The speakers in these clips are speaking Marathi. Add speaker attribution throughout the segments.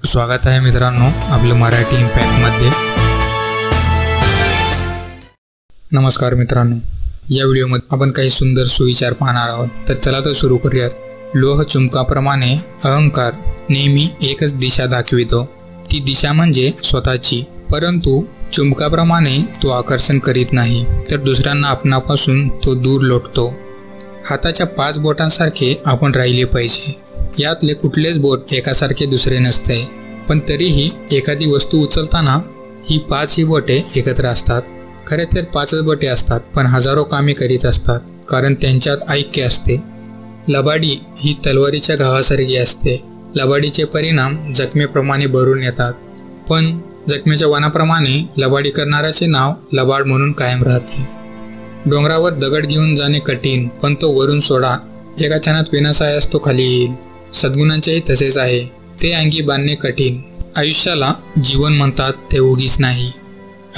Speaker 1: स्वागत आहे मित्रांनो आपलं मराठी इम्पॅक्टमध्ये। नमस्कार मित्रांनो, या व्हिडिओमध्ये आपण काही सुंदर सुविचार पाहणार आहोत। तर चला तर सुरू करूयात। लोह चुंबकाप्रमाणे अहंकार नेहमी एकच दिशा दाखवितो, ती दिशा म्हणजे स्वतःची। परंतु चुंबकाप्रमाणे तो आकर्षण करीत नाही, तर दुसऱ्यांना आपणापासून तो दूर लोटतो। हाताच्या 5 बोटांसारखे आपण राहिले पाहिजे। यातले कुठलेच बोट एकासारखे दुसरे नसते, पण तरीही एखादी वस्तू उचलताना ही 5 बोटे एकत्र असतात। खरे तर 5च बोटे असतात, पण हजारो कामे करीत असतात, कारण त्यांच्यात ऐक्य असते। लबाडी ही तलवारीच्या घावासारखी असते। लबाडीचे परिणाम जखमेप्रमाणे भरून येतात, पण जखमेच्या वनाप्रमाणे लबाडी करणाऱ्याचे नाव लबाड म्हणून कायम राहते। डोंगरावर दगड घेऊन जाणे कठीण, पण तो वरून सोडा, एका क्षणात विनाशायास तो खाली येईल। सद्गुणांचेही तसेच आहे, ते अंगी बांधणे कठीण। आयुष्याला जीवन म्हणतात ते उगीच नाही।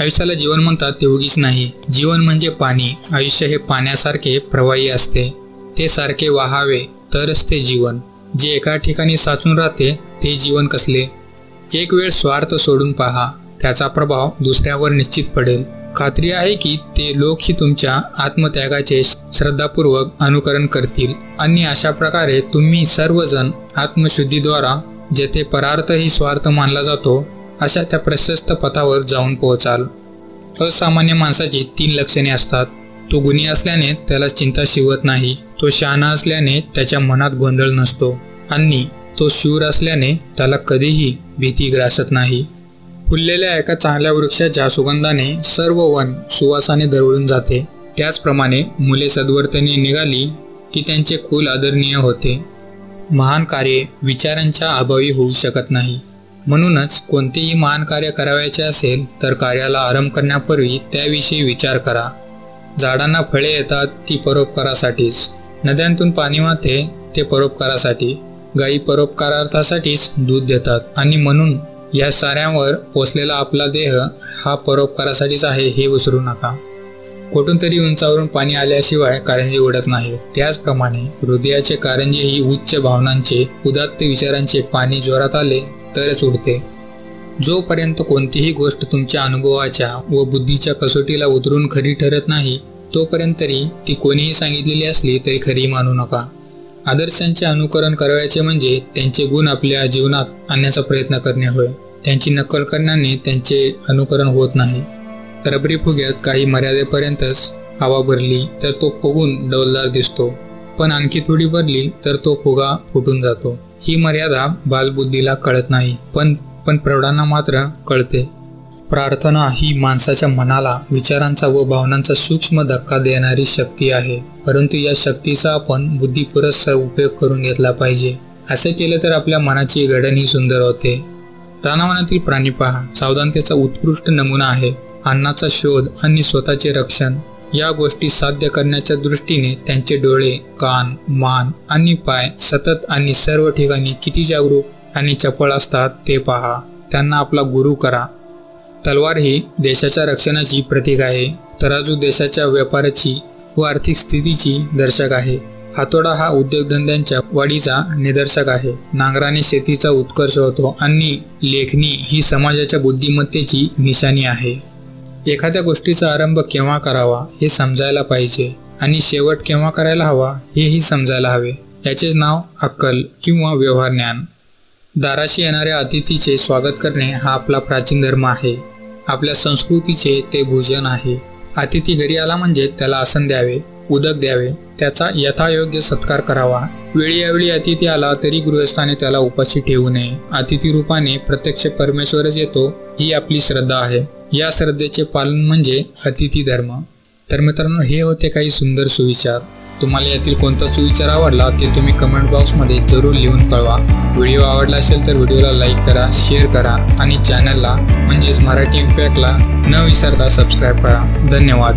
Speaker 1: आयुष्याला जीवन म्हणतात ते उगीच नाही। जीवन म्हणजे पाणी। आयुष्य हे पाण्यासारखे प्रवाही असते, ते सारखे वाहावे तरच ते जीवन। जे एका ठिकाणी साचून राहते ते जीवन कसले। एक वेळ स्वार्थ सोडून पहा, त्याचा प्रभाव दुसऱ्यावर निश्चित पडेल। खात्री आहे की ते लोकही तुमच्या आत्मत्यागाचे श्रद्धापूर्वक अनुकरण करतील, आणि अशा प्रकारे तुम्ही सर्वजण आत्मशुद्धीद्वारा जेथे परार्थ ही स्वार्थ मानला जातो अशा त्या प्रशस्त पथावर जाऊन पोहोचाल। असामान्य माणसाची 3 लक्षणे असतात। तो गुणी असल्याने त्याला चिंता शिवत नाही, तो शहाणा असल्याने त्याच्या मनात गोंधळ नसतो, आणि तो शूर असल्याने त्याला कधीही भीती ग्रासत नाही। फुललेल्या एका चांगल्या वृक्षाच्या सुगंधाने सर्व वन सुवासाने दरवळून जाते, त्याचप्रमाणे मुले सद्वर्तनी निघाली की त्यांचे कुल आदरणीय होते। महान कार्य विचारांच्या अभावी होऊ शकत नाही, म्हणूनच कोणतेही महान कार्य करावयाचे असेल तर कार्याला आरंभ करण्यापूर्वी त्याविषयी विचार करा। झाडांना फळे येतात ती परोपकारासाठीच, नद्यांतून पाणी वाहते ते परोपकारासाठी, गायी परोपकारार्थासाठीच दूध देतात, आणि म्हणून या साऱ्यांवर पोचलेला आपला देह हा परोपकारासाठीच आहे हे विसरू नका। कुठून तरी उंचावरून पाणी आल्याशिवाय कारंजे उडत नाही, त्याचप्रमाणे हृदयाचे कारंजेही उच्च भावनांचे उदात्त विचारांचे पाणी जोरात आले तरच उडते। जोपर्यंत कोणतीही गोष्ट तुमच्या अनुभवाच्या व बुद्धीच्या कसोटीला उतरून खरी ठरत नाही, तोपर्यंत तरी ती कोणीही सांगितलेली असली तरी खरी मानू नका। आदर्शांचे अनुकरण करायचे म्हणजे त्यांचे गुण आपल्या जीवनात आणण्याचा प्रयत्न करणे होय। त्यांची नक्कल करण्याने त्यांचे अनुकरण होत नाही। रबरी फुग्यात काही मर्यादेपर्यंतच हवा भरली तर तो फुगून डौलदार दिसतो, पण आणखी थोडी भरली तर तो फुगा फुटून जातो। ही मर्यादा बालबुद्धीला कळत नाही, पण प्रौढांना मात्र कळते। प्रार्थना ही माणसाच्या मनाला विचारांचा व भावनांचा सूक्ष्म धक्का देणारी शक्ती आहे, परंतु या शक्तीचा आपण बुद्धिपुरस्सर उपयोग करून घेतला पाहिजे। असे केले तर आपल्या मनाची घडण ही सुंदर होते। रानावनातील प्राणी पहा, सावधानतेचा उत्कृष्ट नमुना आहे। अन्नाचा शोध आणि स्वतःचे रक्षण या गोष्टी साध्य करण्याच्या दृष्टीने त्यांचे डोळे, कान, मान आणि पाय सतत आणि सर्व ठिकाणी किती जागरूक आणि चपळ असतात ते पहा। त्यांना आपला गुरु करा। तलवार ही देशाच्या रक्षणाची प्रतीक आहे। तराजू देशाच्या व्यापाराची व आर्थिक स्थितीची दर्शक आहे। हातोडा हा उद्योगधंद्यांच्या वाढीचा निदर्शक आहे। नांगराने शेतीचा उत्कर्ष होतो, आणि लेखणी ही समाजाच्या बुद्धिमत्तेची निशाणी आहे। एखाद्या गोष्टीचा आरंभ केव्हा करावा हे समजायला पाहिजे, आणि शेवट केव्हा करायला हवा हेही समजायला हवे। याचेच नाव अक्कल किंवा व्यवहार ज्ञान। दाराशी येणाऱ्या अतिथीचे स्वागत करणे हा आपला प्राचीन धर्म आहे। आपल्या संस्कृतीचे ते भूषण आहे। अतिथी घरी आला म्हणजे त्याला आसन द्यावे, उदक द्यावे, त्याचा यथायोग्य सत्कार करावा। वेळोवेळी अतिथी आला तरी गृहस्थाने त्याला उपाशी ठेवू नये। अतिथी रूपाने प्रत्यक्ष परमेश्वरच येतो ही आपली श्रद्धा आहे। या श्रद्धेचे पालन म्हणजे अतिथी धर्म। तर मित्रांनो, हे होते काही सुंदर सुविचार। तुम्हाला यातील कोणता सुविचार आवडला ते तुम्ही कमेंट बॉक्समध्ये जरूर लिहून कळवा। व्हिडिओ आवडला असेल तर व्हिडिओला लाईक करा, शेअर करा, आणि चॅनलला म्हणजेच मराठी इम्पॅक्टला न विसरता सबस्क्राईब करा। धन्यवाद।